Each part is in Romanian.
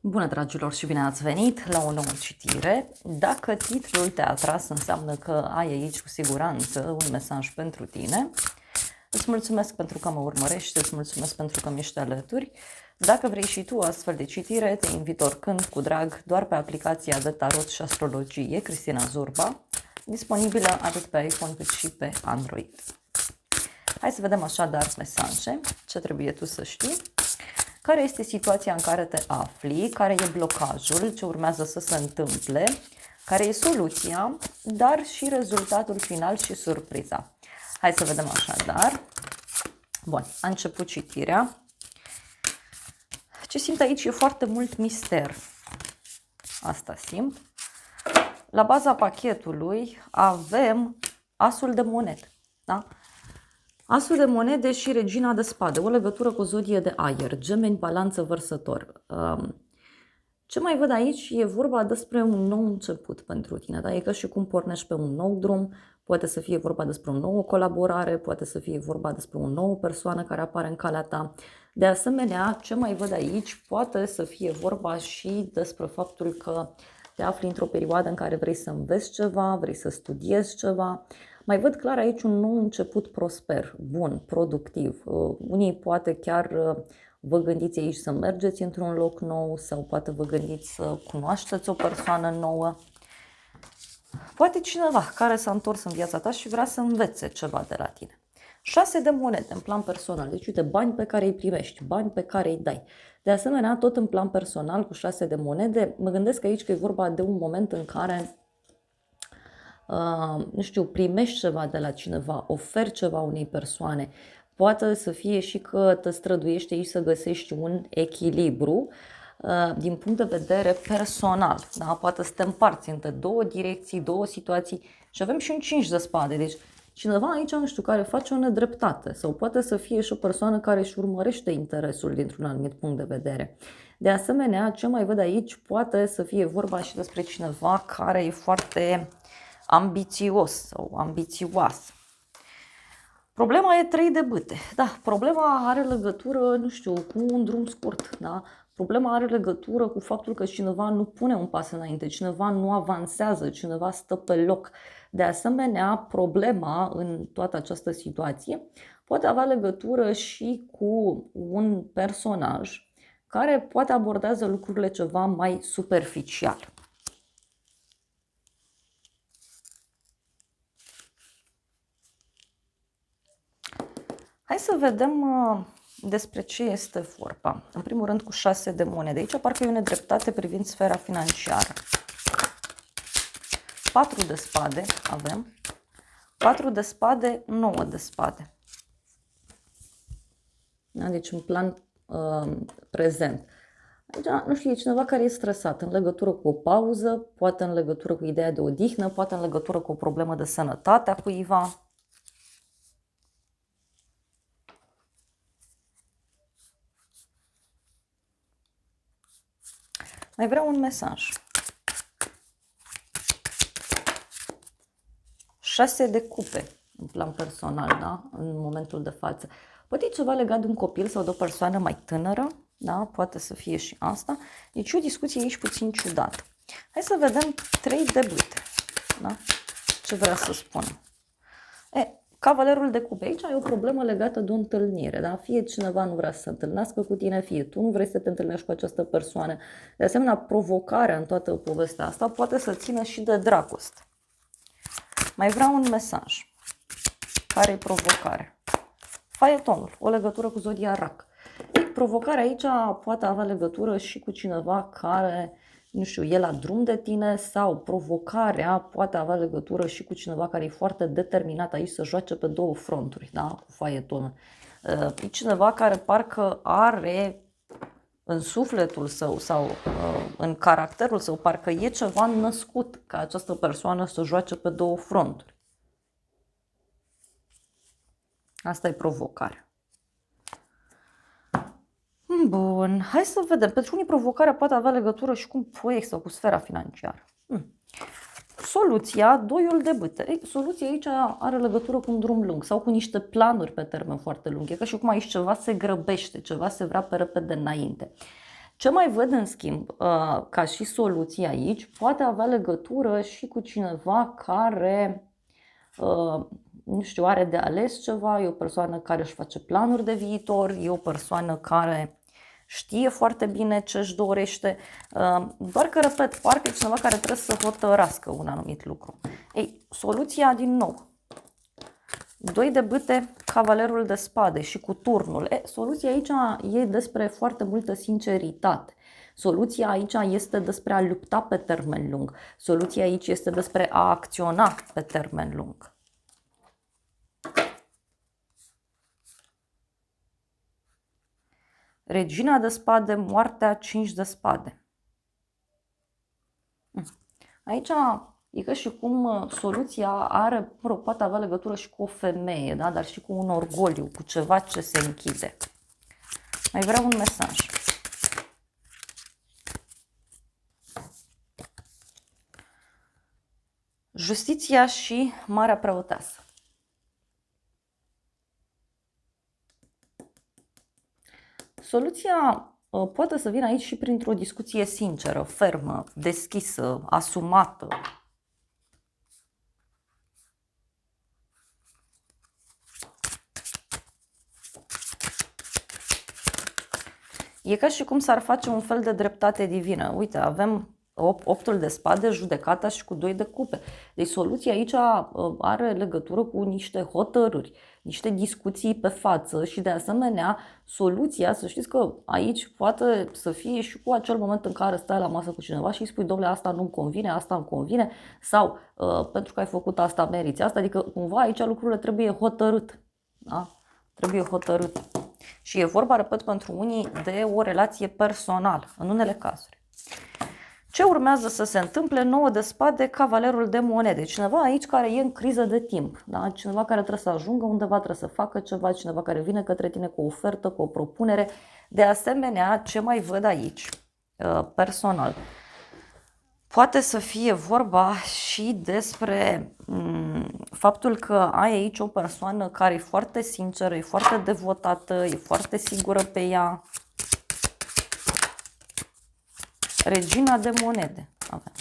Bună, dragilor, și bine ați venit la o nouă citire. Dacă titlul te-a atras, înseamnă că ai aici cu siguranță un mesaj pentru tine. Îți mulțumesc pentru că mă urmărești, îți mulțumesc pentru că mi-ești alături. Dacă vrei și tu astfel de citire, te invit oricând cu drag doar pe aplicația de tarot și astrologie Cristina Zurba, disponibilă atât pe iPhone cât și pe Android. Hai să vedem așadar mesaje, ce trebuie tu să știi. Care este situația în care te afli, care e blocajul, ce urmează să se întâmple, care e soluția, dar și rezultatul final și surpriza. Hai să vedem așadar. Bun, a început citirea. Ce simt aici e foarte mult mister. Asta simt. La baza pachetului avem asul de monede, da? Asul de monede și regina de spade, o legătură cu o zodie de aer, Gemeni, Balanță, Vărsător. Ce mai văd aici e vorba despre un nou început pentru tine, da? E ca și cum pornești pe un nou drum, poate să fie vorba despre o nouă colaborare, poate să fie vorba despre o nouă persoană care apare în calea ta. De asemenea, ce mai văd aici poate să fie vorba și despre faptul că te afli într-o perioadă în care vrei să înveți ceva, vrei să studiezi ceva. Mai văd clar aici un nou început prosper, bun, productiv. Unii poate chiar vă gândiți aici să mergeți într-un loc nou sau poate vă gândiți să cunoașteți o persoană nouă. Poate cineva care s-a întors în viața ta și vrea să învețe ceva de la tine. 6 de monede în plan personal, deci uite, bani pe care îi primești, bani pe care îi dai. De asemenea, tot în plan personal cu 6 de monede, mă gândesc aici că e vorba de un moment în care nu știu, primești ceva de la cineva, oferi ceva unei persoane. Poate să fie și că te străduiești aici să găsești un echilibru din punct de vedere personal. Da? Poate să te împarți între două direcții, două situații și avem și un 5 de spade. Deci cineva aici, nu știu, care face o nedreptate sau poate să fie și o persoană care își urmărește interesul dintr-un anumit punct de vedere. De asemenea, ce mai văd aici, poate să fie vorba și despre cineva care e foarte ambițios sau ambițioasă. Problema e 3 de bâte. Da, problema are legătură, nu știu, cu un drum scurt, da? Problema are legătură cu faptul că cineva nu pune un pas înainte, cineva nu avansează, cineva stă pe loc. De asemenea, problema în toată această situație poate avea legătură și cu un personaj care poate abordează lucrurile ceva mai superficial. Hai să vedem despre ce este vorba. În primul rând cu 6 de monede. Aici parcă e o nedreptate privind sfera financiară. 4 de spade avem. 4 de spade, 9 de spade. Da? Deci în plan prezent. Aici, nu știu, e cineva care e stresat în legătură cu o pauză, poate în legătură cu ideea de odihnă, poate în legătură cu o problemă de sănătate a cuiva. Mai vreau un mesaj. 6 de cupe în plan personal, da? În momentul de față. Poate e ceva legat de un copil sau de o persoană mai tânără, da? Poate să fie și asta. Deci e o discuție aici puțin ciudată. Hai să vedem 3 de bâte, da? Ce vrea să spun? Cavalerul de cupe. Aici ai o problemă legată de o întâlnire, da? Fie cineva nu vrea să se întâlnească cu tine, fie tu nu vrei să te întâlnești cu această persoană. De asemenea, provocarea în toată povestea asta poate să țină și de dragoste. Mai vreau un mesaj. Care e provocarea? Faetonul, o legătură cu zodia Rac. Provocarea aici poate avea legătură și cu cineva care, nu știu, e la drum de tine sau provocarea poate avea legătură și cu cineva care e foarte determinat aici să joace pe două fronturi, da? Cu faetonul. E cineva care parcă are în sufletul său sau în caracterul său, parcă e ceva născut ca această persoană să joace pe două fronturi. Asta e provocarea. Bun, hai să vedem. Pentru unii provocarea poate avea legătură și cu un proiect sau cu sfera financiară. Soluția, doiul de bâte. Soluția aici are legătură cu un drum lung sau cu niște planuri pe termen foarte lung. E ca și cum aici ceva se grăbește, ceva se vrea pe repede înainte. Ce mai văd în schimb, ca și soluție aici, poate avea legătură și cu cineva care, nu știu, are de ales ceva, e o persoană care își face planuri de viitor, e o persoană care știe foarte bine ce își dorește, doar că, repet, parcă e cineva care trebuie să hotărască un anumit lucru. Ei, soluția din nou. 2 de bâte, cavalerul de spade și cu turnul. Soluția aici e despre foarte multă sinceritate. Soluția aici este despre a lupta pe termen lung. Soluția aici este despre a acționa pe termen lung. Regina de spade, moartea, 5 de spade. Aici e ca și cum soluția are, poate avea legătură și cu o femeie, da? Dar și cu un orgoliu, cu ceva ce se închide. Mai vreau un mesaj. Justiția și Marea Preoteasă. Soluția poate să vină aici și printr-o discuție sinceră, fermă, deschisă, asumată. E ca și cum s-ar face un fel de dreptate divină. Uite, avem 8-ul de spade, judecata și cu 2 de cupe. Deci soluția aici are legătură cu niște hotărâri, niște discuții pe față și de asemenea soluția, să știți că aici poate să fie și cu acel moment în care stai la masă cu cineva și îi spui, domnule, asta nu-mi convine, asta îmi convine sau pentru că ai făcut asta meriți asta, adică cumva aici lucrurile trebuie hotărât. Da? Trebuie hotărât. Și e vorba, repet, pentru unii de o relație personală, în unele cazuri. Ce urmează să se întâmple? 9 de spade, cavalerul de monede. Cineva aici care e în criză de timp, da? Cineva care trebuie să ajungă undeva, trebuie să facă ceva, cineva care vine către tine cu o ofertă, cu o propunere. De asemenea, ce mai văd aici, personal, poate să fie vorba și despre faptul că ai aici o persoană care e foarte sinceră, e foarte devotată, e foarte sigură pe ea. Regina de monede. Avem.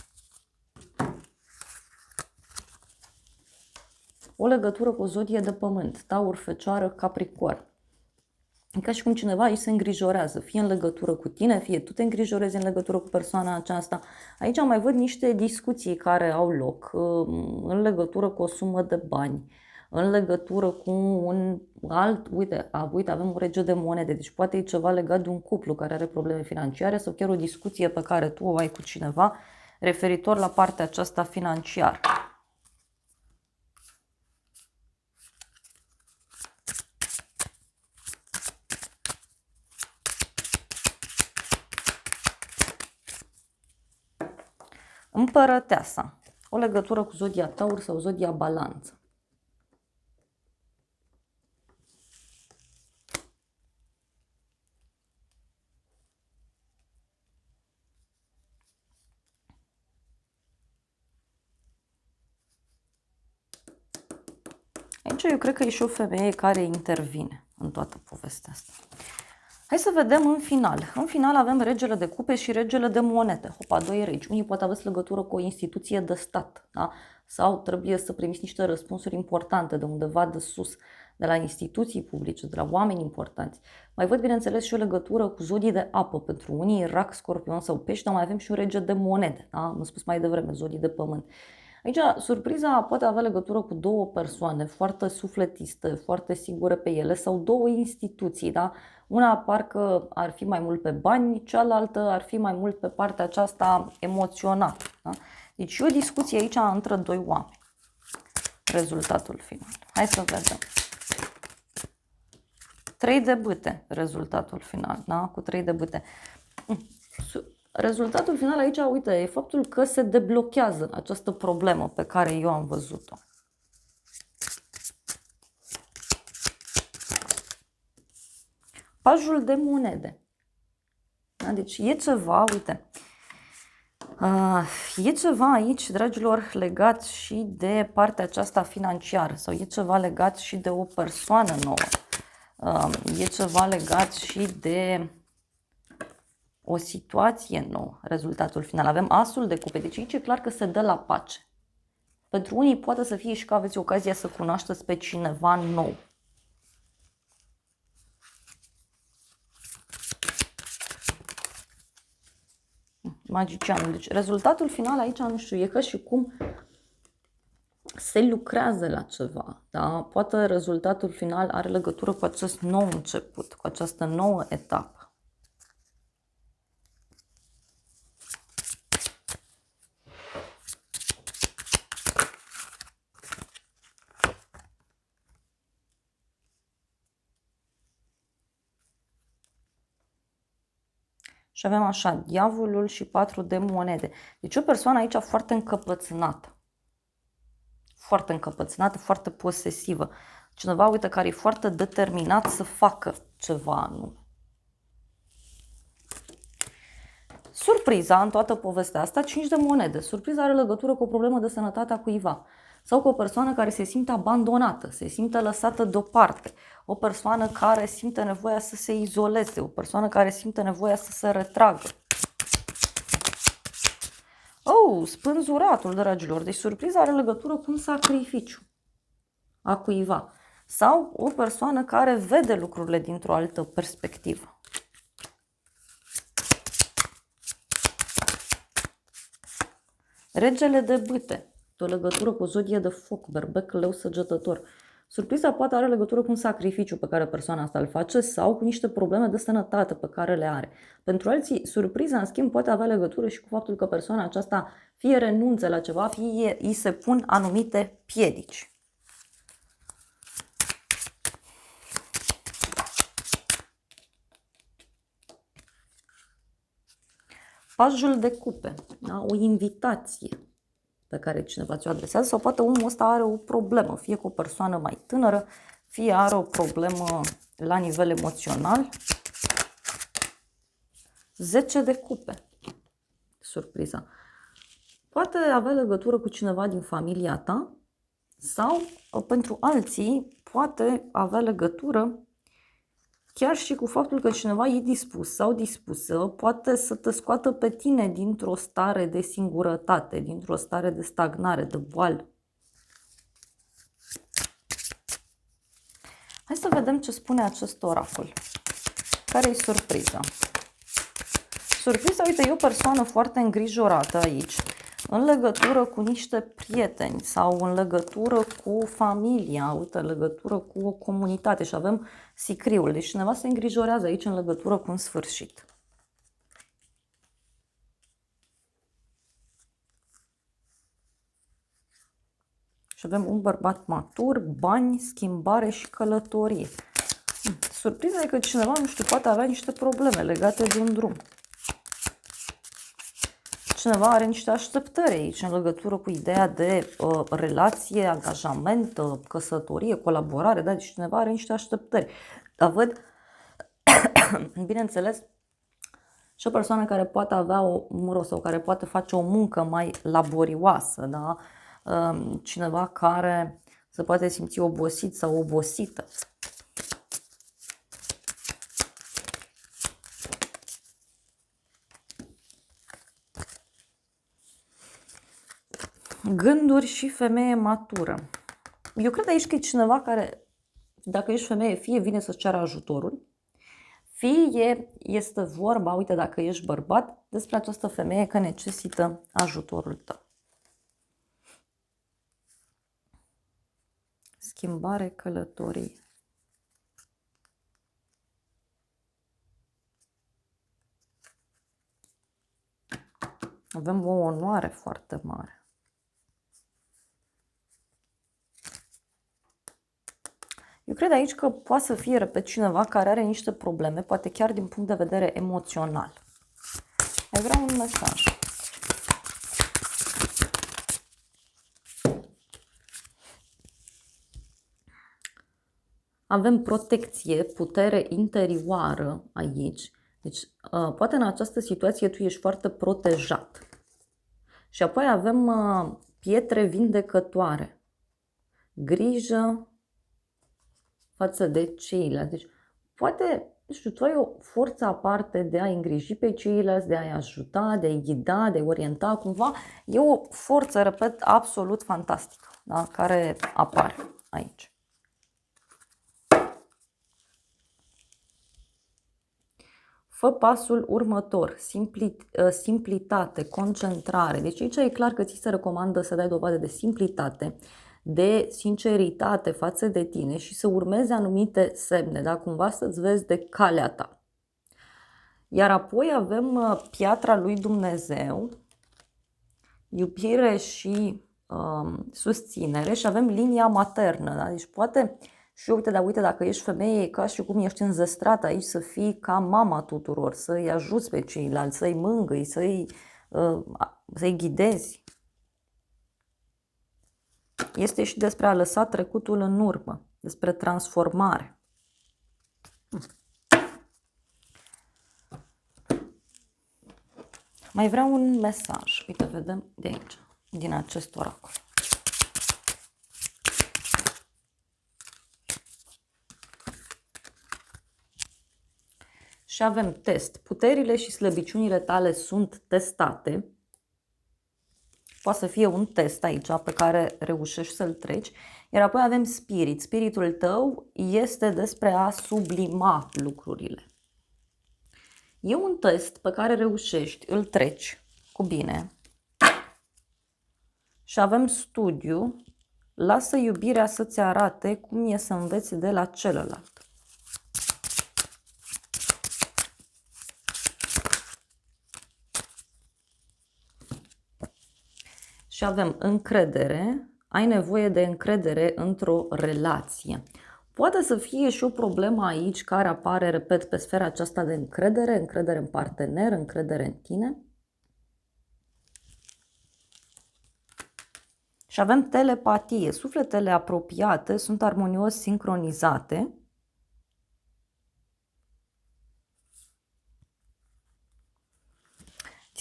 O legătură cu o zodie de pământ, Taur, Fecioară, Capricorn. E ca și cum cineva aici se îngrijorează, fie în legătură cu tine, fie tu te îngrijorezi în legătură cu persoana aceasta. Aici mai văd niște discuții care au loc în legătură cu o sumă de bani, în legătură cu un alt, uite, avem un rege de monede, deci poate e ceva legat de un cuplu care are probleme financiare sau chiar o discuție pe care tu o ai cu cineva referitor la partea aceasta financiară. Împărăteasa, o legătură cu zodia Taur sau zodia Balanță. Aici eu cred că e și o femeie care intervine în toată povestea asta. Hai să vedem în final. În final avem regele de cupe și regele de monede. Hopa, 2 regi. Unii poate aveți legătură cu o instituție de stat, da? Sau trebuie să primiți niște răspunsuri importante de undeva de sus, de la instituții publice, de la oameni importanți. Mai văd, bineînțeles, și o legătură cu zodii de apă. Pentru unii, rac, scorpion sau pești, dar mai avem și un rege de monede. Da? Am spus mai devreme, zodii de pământ. Aici, surpriza poate avea legătură cu 2 persoane foarte sufletiste, foarte sigure pe ele sau 2 instituții, da? Una parcă ar fi mai mult pe bani, cealaltă ar fi mai mult pe partea aceasta emoțională. Da? Deci e o discuție aici între 2 oameni. Rezultatul final. Hai să vedem. 3 de bâte, rezultatul final, da? Cu 3 de bâte. Rezultatul final aici, uite, e faptul că se deblochează această problemă pe care eu am văzut-o. Pajul de monede. Da? Deci e ceva, uite, e ceva aici, dragilor, legat și de partea aceasta financiară sau e ceva legat și de o persoană nouă. E ceva legat și de o situație nouă, rezultatul final. Avem asul de cupe, deci aici e clar că se dă la pace. Pentru unii poate să fie și că aveți ocazia să cunoașteți pe cineva nou. Magicianul. Deci rezultatul final aici, nu știu, e că și cum se lucrează la ceva. Da? Poate rezultatul final are legătură cu acest nou început, cu această nouă etapă. Și avem așa, diavolul și 4 de monede. Deci o persoană aici foarte încăpățânată. Foarte încăpățânată, foarte posesivă. Cineva, uite, care e foarte determinat să facă ceva anume. Surpriza în toată povestea asta, 5 de monede. Surpriza are legătură cu o problemă de sănătate a cuiva. Sau cu o persoană care se simte abandonată, se simte lăsată deoparte. O persoană care simte nevoia să se izoleze, o persoană care simte nevoia să se retragă. Oh, spânzuratul, dragilor. Deci surpriza are legătură cu un sacrificiu a cuiva. Sau o persoană care vede lucrurile dintr-o altă perspectivă. Regele de bâte, o legătură cu o zodie de foc, berbec, leu, săgetător. Surpriza poate are legătură cu un sacrificiu pe care persoana asta îl face sau cu niște probleme de sănătate pe care le are. Pentru alții, surpriza, în schimb, poate avea legătură și cu faptul că persoana aceasta fie renunță la ceva, fie îi se pun anumite piedici. Pajul de cupe, da? O invitație pe care cineva ți-o adresează sau poate omul ăsta are o problemă, fie cu o persoană mai tânără, fie are o problemă la nivel emoțional. 10 de cupe, surpriza. Poate avea legătură cu cineva din familia ta sau pentru alții poate avea legătură chiar și cu faptul că cineva e dispus sau dispusă, poate să te scoată pe tine dintr-o stare de singurătate, dintr-o stare de stagnare, de boală. Hai să vedem ce spune acest oracol. Care e surpriza? Surpriza, uite, e o persoană foarte îngrijorată aici, în legătură cu niște prieteni sau în legătură cu familia, uite, în legătură cu o comunitate și avem sicriul. Deci cineva se îngrijorează aici în legătură cu un sfârșit. Și avem un bărbat matur, bani, schimbare și călătorie. Surpriza e că cineva, nu știu, poate avea niște probleme legate de un drum. Cineva are niște așteptări aici în legătură cu ideea de relație, angajament, căsătorie, colaborare, da? Deci cineva are niște așteptări. Dar văd, bineînțeles, și o persoană care poate avea sau care poate face o muncă mai laborioasă, da? Cineva care se poate simți obosit sau obosită. Gânduri și femeie matură. Eu cred aici că e cineva care, dacă ești femeie, fie vine să-ți ceară ajutorul, fie este vorba, uite, dacă ești bărbat, despre această femeie că necesită ajutorul tău. Schimbare, călătorie. Avem o onoare foarte mare. Eu cred aici că poate să fie pe cineva care are niște probleme, poate chiar din punct de vedere emoțional. Ai vrea un mesaj. Avem protecție, putere interioară aici. Deci, poate în această situație tu ești foarte protejat. Și apoi avem pietre vindecătoare. Grijă față de ceilalți. Deci, poate nu știu, tu ai o forță aparte de a-i îngriji pe ceilalți, de a-i ajuta, de a-i ghida, de a-i orienta cumva. E o forță, repet, absolut fantastică, da? Care apare aici. Fă pasul următor, simplitate, concentrare. Deci aici e clar că ți se recomandă să dai dovadă de simplitate, de sinceritate față de tine și să urmezi anumite semne, da? Cumva să-ți vezi de calea ta. Iar apoi avem piatra lui Dumnezeu, iubire și susținere și avem linia maternă. Da? Deci poate și uite, dacă ești femeie, e ca și cum ești înzestrată aici să fii ca mama tuturor, să-i ajuți pe ceilalți, să-i mângâi, să-i ghidezi. Este și despre a lăsa trecutul în urmă, despre transformare. Mai vreau un mesaj. Uite, vedem de aici, din acest oracol. Și avem test. Puterile și slăbiciunile tale sunt testate. Poate să fie un test aici pe care reușești să-l treci. Iar apoi avem spirit. Spiritul tău este despre a sublima lucrurile. E un test pe care reușești, îl treci cu bine. Și avem studiu. Lasă iubirea să-ți arate cum e să înveți de la celălalt. Și avem încredere, ai nevoie de încredere într-o relație. Poate să fie și o problemă aici care apare, repet, pe sfera aceasta de încredere, încredere în partener, încredere în tine. Și avem telepatie, sufletele apropiate sunt armonios sincronizate.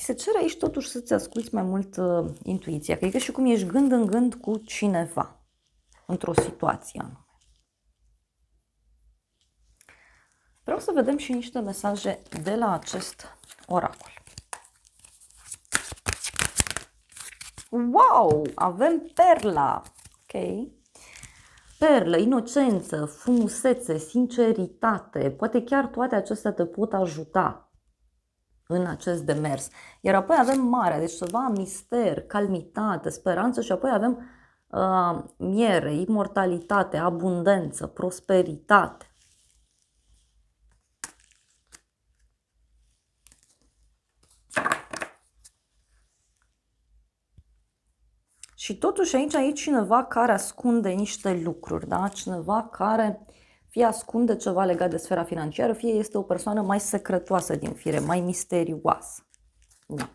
Se cere aici totuși să-ți asculți mai mult intuiția, că e ca și cum ești gând în gând cu cineva într-o situație anume. Vreau să vedem și niște mesaje de la acest oracol. Wow! Avem perla! Ok? Perlă, inocență, frumusețe, sinceritate, poate chiar toate acestea te pot ajuta în acest demers. Iar apoi avem marea, deci ceva mister, calmitate, speranță și apoi avem miere, imortalitate, abundență, prosperitate. Și totuși aici e cineva care ascunde niște lucruri, da? Cineva care fie ascunde ceva legat de sfera financiară, fie este o persoană mai secretoasă din fire, mai misterioasă. Da.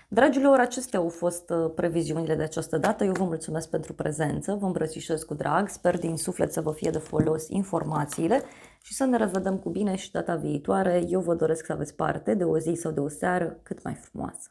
Dragilor, acestea au fost previziunile de această dată. Eu vă mulțumesc pentru prezență, vă îmbrățișez cu drag, sper din suflet să vă fie de folos informațiile și să ne revedem cu bine și data viitoare. Eu vă doresc să aveți parte de o zi sau de o seară cât mai frumoasă.